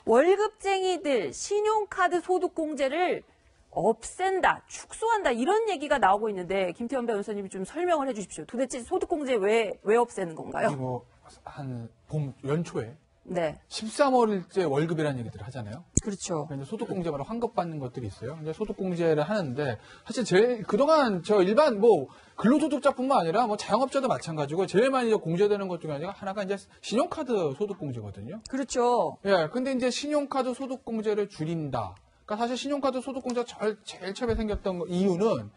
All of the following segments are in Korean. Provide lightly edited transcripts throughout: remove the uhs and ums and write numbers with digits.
월급쟁이들 신용카드 소득공제를 없앤다, 축소한다 이런 얘기가 나오고 있는데 김태원 변호사님이 좀 설명을 해주십시오. 도대체 소득공제 왜 없애는 건가요? 뭐 한 봄 연초에 네. 13월째 월급이라는 얘기들을 하잖아요. 그렇죠. 소득공제마다 환급받는 것들이 있어요. 이제 소득공제를 하는데 사실 그동안 저 일반 뭐 근로소득자뿐만 아니라 뭐 자영업자도 마찬가지고 제일 많이 공제되는 것 중에 하나가 이제 신용카드 소득공제거든요. 그렇죠. 예, 근데 이제 신용카드 소득공제를 줄인다. 그러니까 사실 신용카드 소득공제가 제일 처음에 생겼던 이유는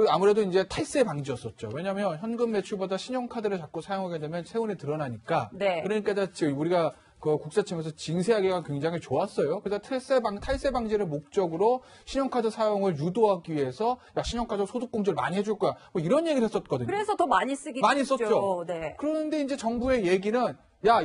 아무래도 이제 탈세 방지였었죠. 왜냐하면 현금 매출보다 신용카드를 자꾸 사용하게 되면 세운이 드러나니까. 네. 그러니까 우리가 그 국세청에서 징세하기가 굉장히 좋았어요. 그래서 탈세 방지를 목적으로 신용카드 사용을 유도하기 위해서 신용카드 소득공제를 많이 해줄 거야. 뭐 이런 얘기를 했었거든요. 그래서 더 많이 많이 썼죠. 썼죠. 네. 그런데 이제 정부의 얘기는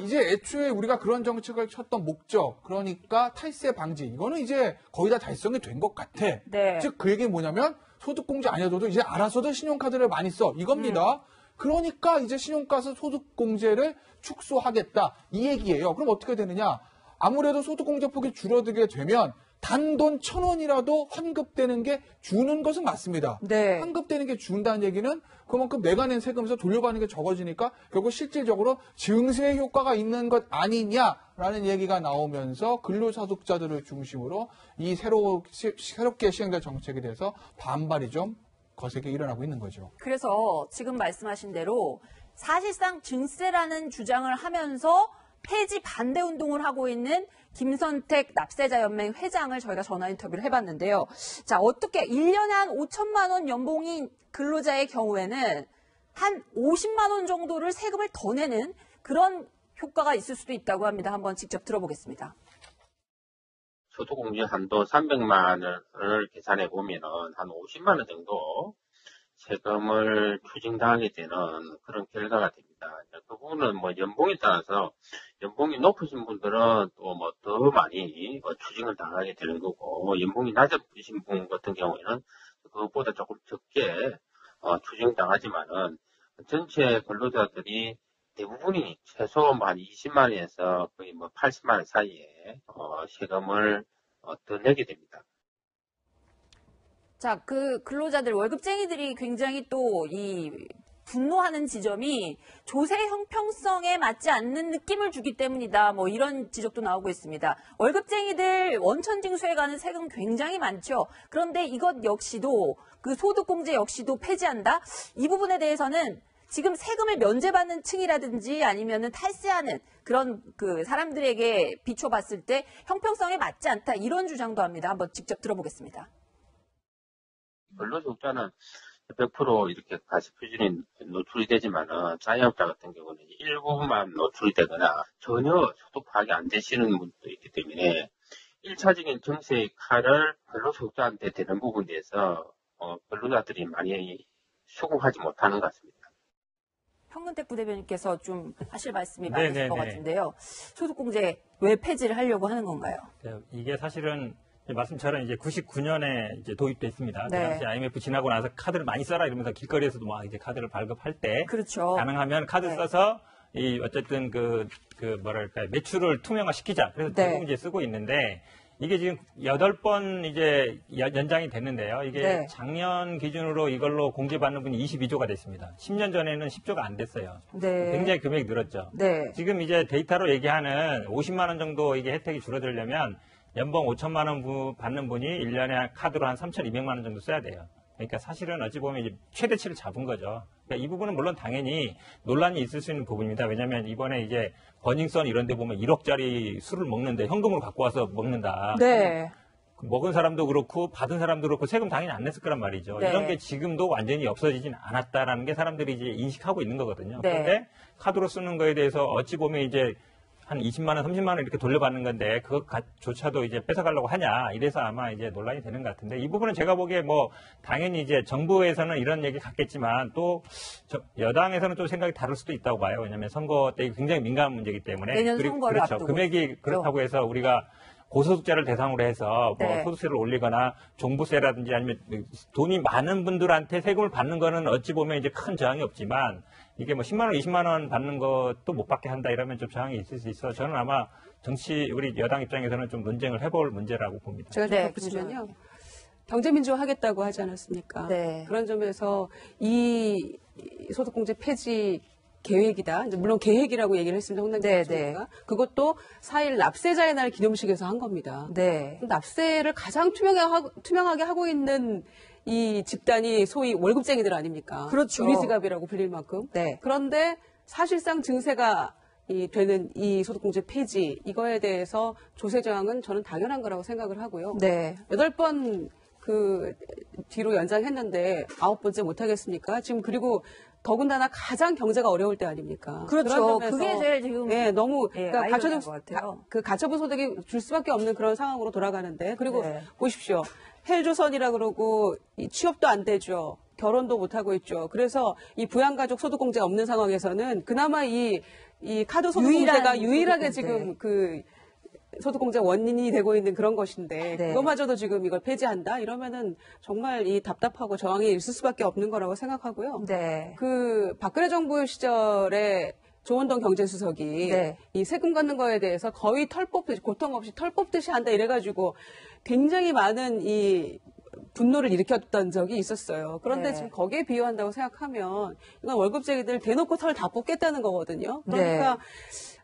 이제 애초에 우리가 그런 정책을 쳤던 목적, 그러니까 탈세 방지, 이거는 이제 거의 다 달성이 된 것 같아. 네. 즉, 그 얘기는 뭐냐면, 소득공제 안 해줘도 이제 알아서도 신용카드를 많이 써. 이겁니다. 그러니까 이제 신용카드 소득공제를 축소하겠다. 이 얘기예요. 그럼 어떻게 되느냐? 아무래도 소득공제 폭이 줄어들게 되면 단돈 1,000원이라도 환급되는 게 주는 것은 맞습니다. 네. 환급되는 게 준다는 얘기는 그만큼 내가 낸 세금에서 돌려받는 게 적어지니까 결국 실질적으로 증세 효과가 있는 것 아니냐라는 얘기가 나오면서 근로소득자들을 중심으로 이 새롭게 시행될 정책에 대해서 반발이 좀 거세게 일어나고 있는 거죠. 그래서 지금 말씀하신 대로 사실상 증세라는 주장을 하면서 폐지 반대 운동을 하고 있는 김선택 납세자연맹 회장을 저희가 전화 인터뷰를 해봤는데요. 자, 어떻게 1년에 한 5천만 원 연봉인 근로자의 경우에는 한 50만 원 정도를 세금을 더 내는 그런 효과가 있을 수도 있다고 합니다. 한번 직접 들어보겠습니다. 소득공제 한도 300만 원을 계산해 보면은 한 50만 원 정도 세금을 추징당하게 되는 그런 결과가 됩니다. 그 부분은 뭐 연봉에 따라서 연봉이 높으신 분들은 또 뭐 더 많이 추징을 당하게 되는 거고, 연봉이 낮으신 분 같은 경우에는 그것보다 조금 적게 추징당하지만은 전체 근로자들이 대부분이 최소 한 20만 원에서 거의 뭐 80만 원 사이에 세금을 더 내게 됩니다. 자, 그 근로자들, 월급쟁이들이 굉장히 또 분노하는 지점이 조세 형평성에 맞지 않는 느낌을 주기 때문이다. 뭐 이런 지적도 나오고 있습니다. 월급쟁이들 원천징수에 가는 세금 굉장히 많죠. 그런데 이것 역시도 그 소득공제 역시도 폐지한다. 이 부분에 대해서는 지금 세금을 면제받는 층이라든지 아니면은 탈세하는 그런 그 사람들에게 비춰봤을 때 형평성에 맞지 않다. 이런 주장도 합니다. 한번 직접 들어보겠습니다. 근로소득자는 100% 이렇게 가시표준이 노출이 되지만은 자영업자 같은 경우는 일부만 노출이 되거나 전혀 소득 파악이 안 되시는 분도 있기 때문에 1차적인 정세 칼을 근로소득자한테 되는 부분에 대해서 근로자들이 많이 수긍하지 못하는 것 같습니다. 현근택 부대변인께서 좀 하실 말씀이 많으실 것 같은데요. 소득공제 왜 폐지를 하려고 하는 건가요? 네, 이게 사실은 말씀처럼 이제 99년에 이제 도입됐습니다. 네. 그 당시 IMF 지나고 나서 카드를 많이 써라 이러면서 길거리에서도 막 이제 카드를 발급할 때 그렇죠. 가능하면 카드 써서 어쨌든 뭐랄까요, 매출을 투명화 시키자. 그래서 대부분 이제 쓰고 있는데 이게 지금 8번 이제 연장이 됐는데요. 이게 작년 기준으로 이걸로 공제받는 분이 22조가 됐습니다. 10년 전에는 10조가 안 됐어요. 네. 굉장히 금액이 늘었죠. 네. 지금 이제 데이터로 얘기하는 50만 원 정도 이게 혜택이 줄어들려면 연봉 5천만 원 받는 분이 1년에 카드로 한 3,200만 원 정도 써야 돼요. 그러니까 사실은 어찌 보면 이제 최대치를 잡은 거죠. 그러니까 이 부분은 물론 당연히 논란이 있을 수 있는 부분입니다. 왜냐하면 이번에 이제 버닝썬 이런 데 보면 1억짜리 술을 먹는데 현금으로 갖고 와서 먹는다. 네. 먹은 사람도 그렇고 받은 사람도 그렇고 세금 당연히 안 냈을 거란 말이죠. 네. 이런 게 지금도 완전히 없어지진 않았다라는 게 사람들이 이제 인식하고 있는 거거든요. 네. 그런데 카드로 쓰는 거에 대해서 어찌 보면 이제 한 20만 원, 30만 원 이렇게 돌려받는 건데 그것조차도 이제 뺏어가려고 하냐 이래서 아마 이제 논란이 되는 것 같은데 이 부분은 제가 보기에 뭐 당연히 이제 정부에서는 이런 얘기 갖겠지만 또 여당에서는 좀 생각이 다를 수도 있다고 봐요. 왜냐하면 선거 때 굉장히 민감한 문제이기 때문에 내년 선거를 그렇죠. 앞두고 금액이 그렇다고 해서 우리가 고소득자를 대상으로 해서 뭐 네. 소득세를 올리거나 종부세라든지 아니면 돈이 많은 분들한테 세금을 받는 거는 어찌 보면 이제 큰 저항이 없지만 이게 뭐 10만 원, 20만 원 받는 것도 못 받게 한다 이러면 좀 저항이 있을 수 있어. 저는 아마 우리 여당 입장에서는 좀 논쟁을 해볼 문제라고 봅니다. 제가 좀 네, 덧붙이면요. 경제민주화 하겠다고 하지 않았습니까? 네. 그런 점에서 이 소득공제 폐지 계획이다. 이제 물론 계획이라고 얘기를 했습니다. 홍남기 네, 대표가. 그것도 4일 납세자의 날 기념식에서 한 겁니다. 네. 납세를 가장 투명하게 하고 있는 이 집단이 소위 월급쟁이들 아닙니까? 그렇죠. 유리지갑이라고 불릴 만큼. 네. 그런데 사실상 증세가 되는 이 소득공제 폐지 이거에 대해서 조세 저항은 저는 당연한 거라고 생각을 하고요. 네. 8번 뒤로 연장했는데 9번째 못하겠습니까? 지금 그리고 더군다나 가장 경제가 어려울 때 아닙니까? 그렇죠. 그런 점에서 그게 제일 지금 네, 너무 예, 그러니까 아이러니한 것 같아요. 가처분 소득이 줄 수밖에 없는 그런 상황으로 돌아가는데 그리고 네. 보십시오. 헬조선이라 그러고 이 취업도 안 되죠. 결혼도 못 하고 있죠. 그래서 이 부양가족 소득공제가 없는 상황에서는 그나마 이 카드 소득공제가 유일하게 소득공제. 지금 그 소득공제 원인이 되고 있는 그런 것인데 네. 그거마저도 지금 이걸 폐지한다 이러면은 정말 이 답답하고 저항이 있을 수밖에 없는 거라고 생각하고요. 네. 그 박근혜 정부 시절에 조원동 경제수석이 네. 이 세금 걷는 거에 대해서 거의 털 뽑듯이 고통 없이 털 뽑듯이 한다 이래가지고 굉장히 많은 이 분노를 일으켰던 적이 있었어요. 그런데 네. 지금 거기에 비유한다고 생각하면 이건 월급쟁이들 대놓고 털 다 뽑겠다는 거거든요. 그러니까 네.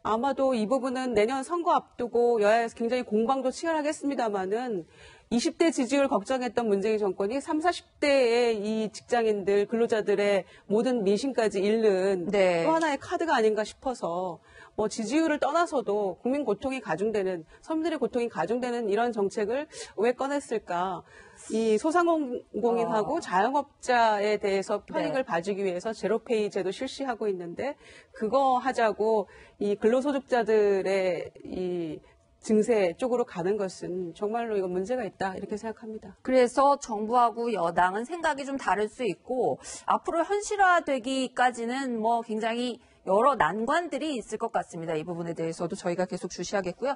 아마도 이 부분은 내년 선거 앞두고 여야에서 굉장히 공방도 치열하겠습니다마는 20대 지지율 걱정했던 문재인 정권이 30, 40대의 이 직장인들, 근로자들의 모든 민심까지 잃는 네. 또 하나의 카드가 아닌가 싶어서 뭐 지지율을 떠나서도 국민 고통이 가중되는, 서민들의 고통이 가중되는 이런 정책을 왜 꺼냈을까? 이 소상공인하고 자영업자에 대해서 편익을 네. 봐주기 위해서 제로페이 제도 실시하고 있는데 그거 하자고 이 근로소득자들의 이 증세 쪽으로 가는 것은 정말로 이건 문제가 있다 이렇게 생각합니다. 그래서 정부하고 여당은 생각이 좀 다를 수 있고 앞으로 현실화되기까지는 뭐 굉장히 여러 난관들이 있을 것 같습니다. 이 부분에 대해서도 저희가 계속 주시하겠고요.